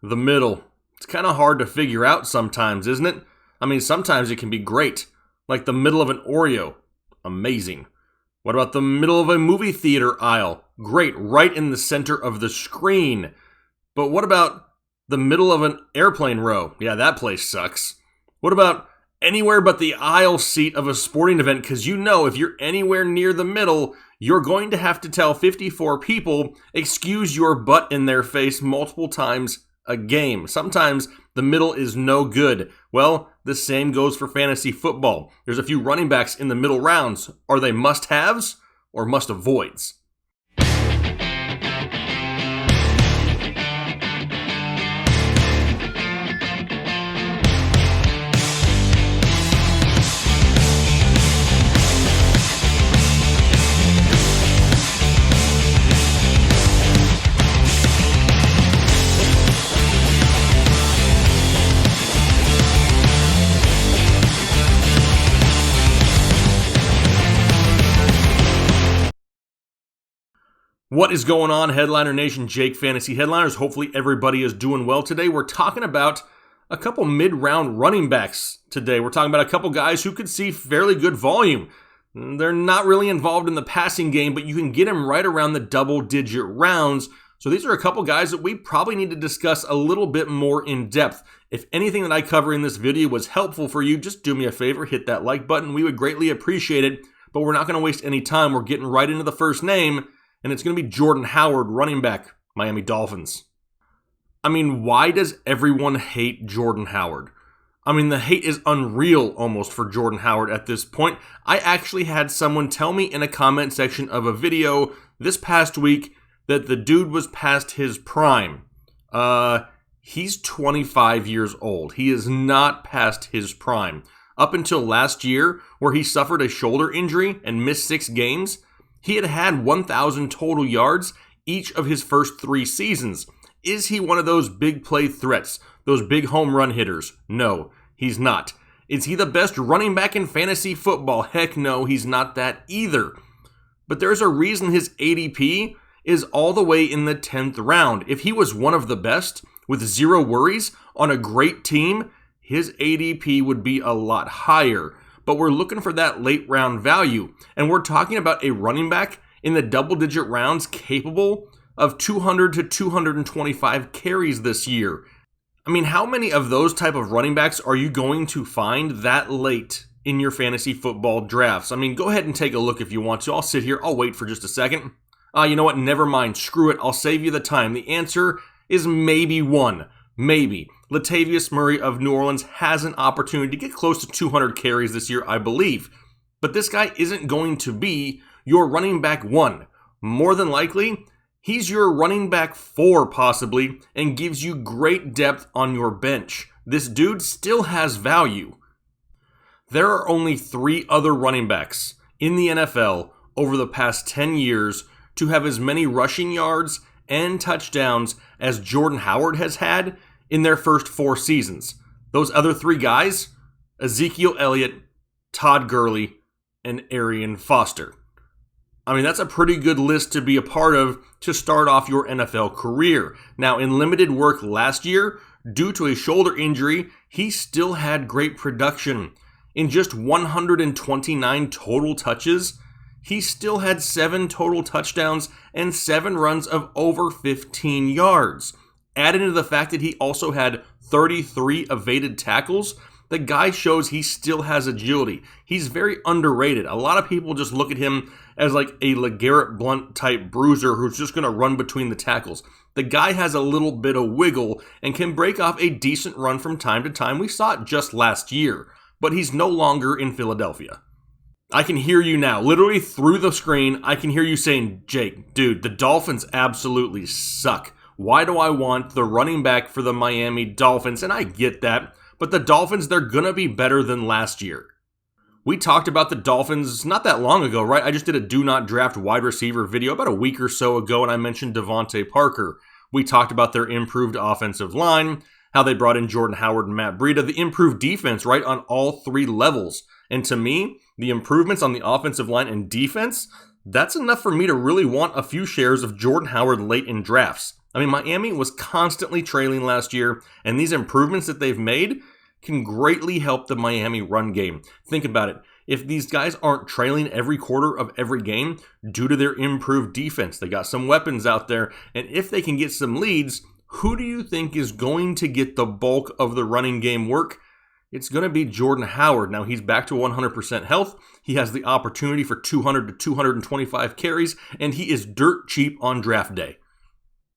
The middle. It's kind of hard to figure out sometimes, isn't it? I mean, sometimes it can be great. Like the middle of an Oreo. Amazing. What about the middle of a movie theater aisle? Great, right in the center of the screen. But what about the middle of an airplane row? Yeah, that place sucks. What about anywhere but the aisle seat of a sporting event? Because you know if you're anywhere near the middle, you're going to have to tell 54 people, excuse your butt in their face multiple times a game. Sometimes the middle is no good. Well, the same goes for fantasy football. There's a few running backs in the middle rounds. Are they must-haves or must-avoids? What is going on, Headliner Nation? Jake Fantasy Headliners. Hopefully everybody is doing well today. We're talking about a couple mid-round running backs today. We're talking about a couple guys who could see fairly good volume. They're not really involved in the passing game, but you can get them right around the double-digit rounds. So these are a couple guys that we probably need to discuss a little bit more in depth. If anything that I cover in this video was helpful for you, just do me a favor, hit that like button. We would greatly appreciate it, but we're not going to waste any time. We're getting right into the first name, and it's going to be Jordan Howard, running back, Miami Dolphins. I mean, why does everyone hate Jordan Howard? I mean, the hate is unreal almost for Jordan Howard at this point. I actually had someone tell me in a comment section of a video this past week that the dude was past his prime. He's 25 years old. He is not past his prime. Up until last year, where he suffered a shoulder injury and missed 6 games, he had 1,000 total yards each of his first 3 seasons. Is he one of those big play threats, those big home run hitters? No, he's not. Is he the best running back in fantasy football? Heck no, he's not that either. But there's a reason his ADP is all the way in the 10th round. If he was one of the best, with 0 worries, on a great team, his ADP would be a lot higher. But we're looking for that late round value. And we're talking about a running back in the double-digit rounds capable of 200 to 225 carries this year. I mean, how many of those type of running backs are you going to find that late in your fantasy football drafts? I mean, go ahead and take a look if you want to. I'll sit here. I'll wait for just a second. You know what? Never mind. Screw it. I'll save you the time. The answer is maybe one. Maybe. Latavius Murray of New Orleans has an opportunity to get close to 200 carries this year, I believe. But this guy isn't going to be your running back 1. More than likely, he's your running back 4 possibly, and gives you great depth on your bench. This dude still has value. There are only 3 other running backs in the NFL over the past 10 years to have as many rushing yards and touchdowns as Jordan Howard has had in their first 4 seasons. Those other 3 guys, Ezekiel Elliott, Todd Gurley, and Arian Foster. I mean, that's a pretty good list to be a part of to start off your NFL career. Now, in limited work last year, due to a shoulder injury, he still had great production. In just 129 total touches, he still had 7 total touchdowns and 7 runs of over 15 yards. Added into the fact that he also had 33 evaded tackles, the guy shows he still has agility. He's very underrated. A lot of people just look at him as like a LeGarrette Blount type bruiser who's just going to run between the tackles. The guy has a little bit of wiggle and can break off a decent run from time to time. We saw it just last year, but he's no longer in Philadelphia. I can hear you now. Literally through the screen, I can hear you saying, Jake, dude, the Dolphins absolutely suck. Why do I want the running back for the Miami Dolphins? And I get that, but the Dolphins, they're going to be better than last year. We talked about the Dolphins not that long ago, right? I just did a do not draft wide receiver video about a week or so ago, and I mentioned Devontae Parker. We talked about their improved offensive line, how they brought in Jordan Howard and Matt Breida, the improved defense, right, on all 3 levels. And to me, the improvements on the offensive line and defense, that's enough for me to really want a few shares of Jordan Howard late in drafts. I mean, Miami was constantly trailing last year, and these improvements that they've made can greatly help the Miami run game. Think about it. If these guys aren't trailing every quarter of every game due to their improved defense, they got some weapons out there, and if they can get some leads, who do you think is going to get the bulk of the running game work? It's going to be Jordan Howard. Now, he's back to 100% health. He has the opportunity for 200 to 225 carries, and he is dirt cheap on draft day.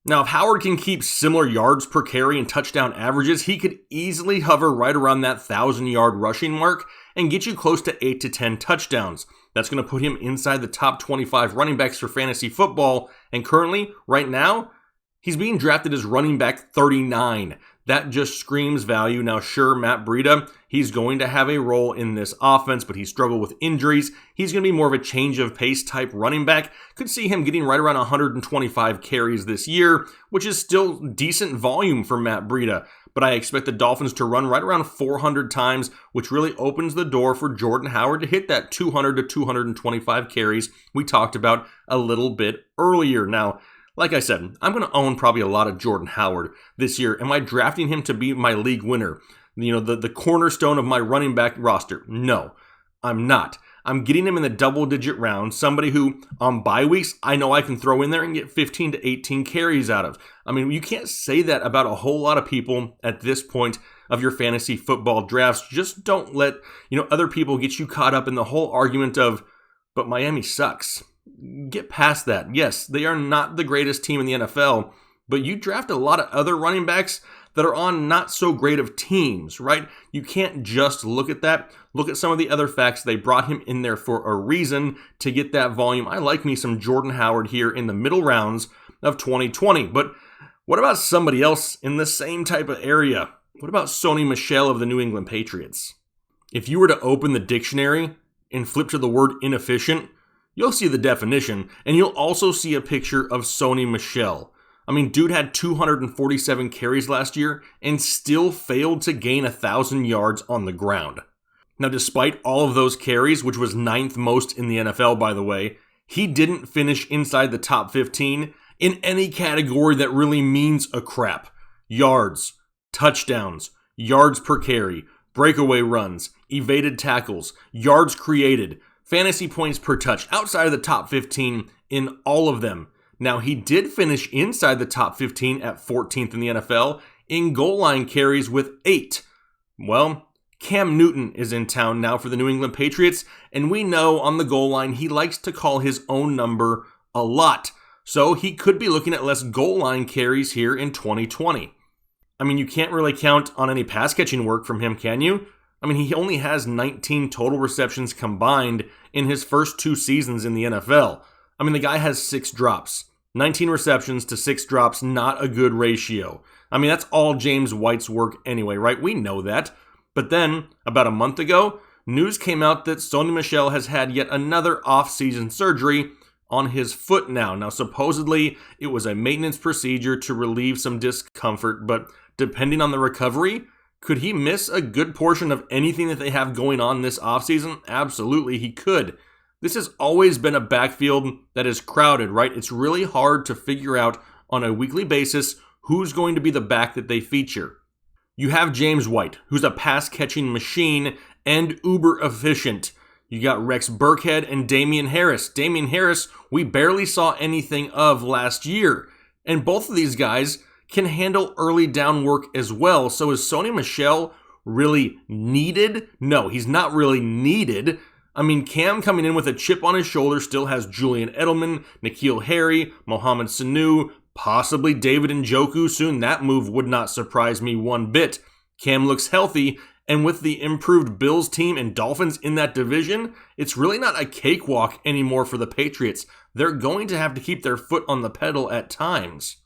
Now, if Howard can keep similar yards per carry and touchdown averages, he could easily hover right around that 1,000-yard rushing mark and get you close to 8 to 10 touchdowns. That's going to put him inside the top 25 running backs for fantasy football, and currently, right now, he's being drafted as running back 39. That just screams value. Now, sure, Matt Breida, he's going to have a role in this offense, but he struggled with injuries. He's going to be more of a change of pace type running back. Could see him getting right around 125 carries this year, which is still decent volume for Matt Breida. But I expect the Dolphins to run right around 400 times, which really opens the door for Jordan Howard to hit that 200 to 225 carries we talked about a little bit earlier. Now, like I said, I'm going to own probably a lot of Jordan Howard this year. Am I drafting him to be my league winner? You know, the cornerstone of my running back roster? No, I'm not. I'm getting him in the double-digit round, somebody who, on bye weeks, I know I can throw in there and get 15 to 18 carries out of. I mean, you can't say that about a whole lot of people at this point of your fantasy football drafts. Just don't let, other people get you caught up in the whole argument of, but Miami sucks. Get past that. Yes, they are not the greatest team in the NFL, but you draft a lot of other running backs that are on not so great of teams, right? You can't just look at that. Look at some of the other facts. They brought him in there for a reason to get that volume. I like me some Jordan Howard here in the middle rounds of 2020. But what about somebody else in the same type of area? What about SONY MICHEL of the New England Patriots? If you were to open the dictionary and flip to the word inefficient, you'll see the definition, and you'll also see a picture of SONY MICHEL. I mean, dude had 247 carries last year and still failed to gain 1,000 yards on the ground. Now, despite all of those carries, which was 9th most in the NFL, by the way, he didn't finish inside the top 15 in any category that really means a crap. Yards, touchdowns, yards per carry, breakaway runs, evaded tackles, yards created, fantasy points per touch, outside of the top 15 in all of them. Now, he did finish inside the top 15 at 14th in the NFL in goal line carries with 8. Well, Cam Newton is in town now for the New England Patriots, and we know on the goal line he likes to call his own number a lot. So he could be looking at less goal line carries here in 2020. I mean, you can't really count on any pass catching work from him, can you? I mean, he only has 19 total receptions combined in his first 2 seasons in the NFL. I mean, the guy has 6 drops. 19 receptions to 6 drops, not a good ratio. I mean, that's all James White's work anyway, right? We know that. But then, about a month ago, news came out that SONY MICHEL has had yet another off-season surgery on his foot now. Now, supposedly, it was a maintenance procedure to relieve some discomfort, but depending on the recovery, could he miss a good portion of anything that they have going on this offseason? Absolutely, he could. This has always been a backfield that is crowded, right? It's really hard to figure out on a weekly basis who's going to be the back that they feature. You have James White, who's a pass-catching machine and uber efficient. You got Rex Burkhead and Damian Harris. Damian Harris, we barely saw anything of last year. And both of these guys can handle early down work as well. So is SONY MICHEL really needed? No, he's not really needed. I mean, Cam coming in with a chip on his shoulder still has Julian Edelman, N'Keal Harry, Mohamed Sanu, possibly David Njoku soon. That move would not surprise me one bit. Cam looks healthy, and with the improved Bills team and Dolphins in that division, it's really not a cakewalk anymore for the Patriots. They're going to have to keep their foot on the pedal at times.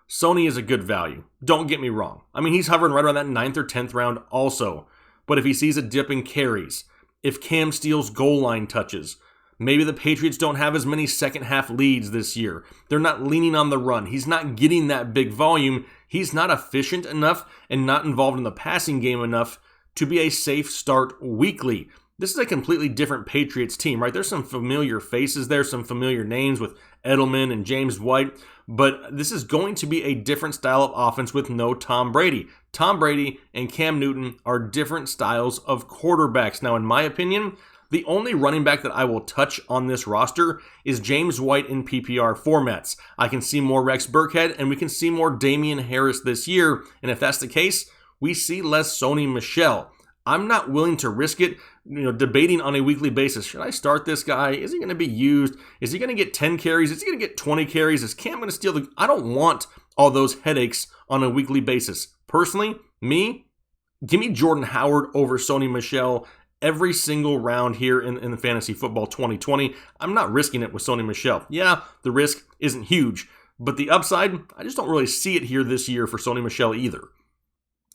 SONY is a good value. Don't get me wrong. I mean, he's hovering right around that 9th or 10th round also. But if he sees a dip in carries, if Cam steals goal line touches, maybe the Patriots don't have as many second half leads this year. They're not leaning on the run. He's not getting that big volume. He's not efficient enough and not involved in the passing game enough to be a safe start weekly. this is a completely different Patriots team, right? There's some familiar faces there, some familiar names with Edelman and James White, but this is going to be a different style of offense with no Tom Brady. Tom Brady and Cam Newton are different styles of quarterbacks. Now, in my opinion, the only running back that I will touch on this roster is James White in PPR formats. I can see more Rex Burkhead, and we can see more Damian Harris this year, and if that's the case, we see less SONY Michel. I'm not willing to risk it, debating on a weekly basis. Should I start this guy? Is he going to be used? Is he going to get 10 carries? Is he going to get 20 carries? Is Cam going to steal the... I don't want all those headaches on a weekly basis. Personally, give me Jordan Howard over SONY Michel every single round here in the Fantasy Football 2020. I'm not risking it with SONY Michel. Yeah, the risk isn't huge, but the upside, I just don't really see it here this year for SONY Michel either.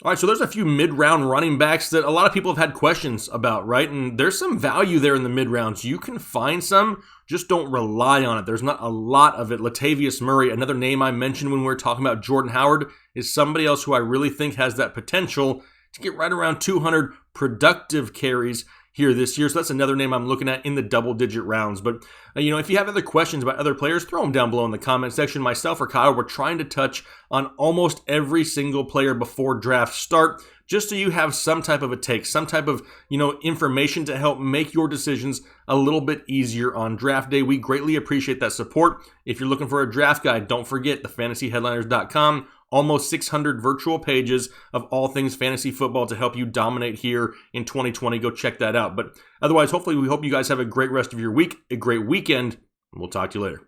All right, so there's a few mid-round running backs that a lot of people have had questions about, right? And there's some value there in the mid-rounds. You can find some, just don't rely on it. There's not a lot of it. Latavius Murray, another name I mentioned when we were talking about Jordan Howard, is somebody else who I really think has that potential to get right around 200 productive carries here this year. So that's another name I'm looking at in the double-digit rounds. But, if you have other questions about other players, throw them down below in the comment section. Myself or Kyle, we're trying to touch on almost every single player before draft start, just so you have some type of a take, some type of, information to help make your decisions a little bit easier on draft day. We greatly appreciate that support. If you're looking for a draft guide, don't forget thefantasyheadliners.com. Almost 600 virtual pages of all things fantasy football to help you dominate here in 2020. Go check that out. But otherwise, hopefully, we hope you guys have a great rest of your week, a great weekend, and we'll talk to you later.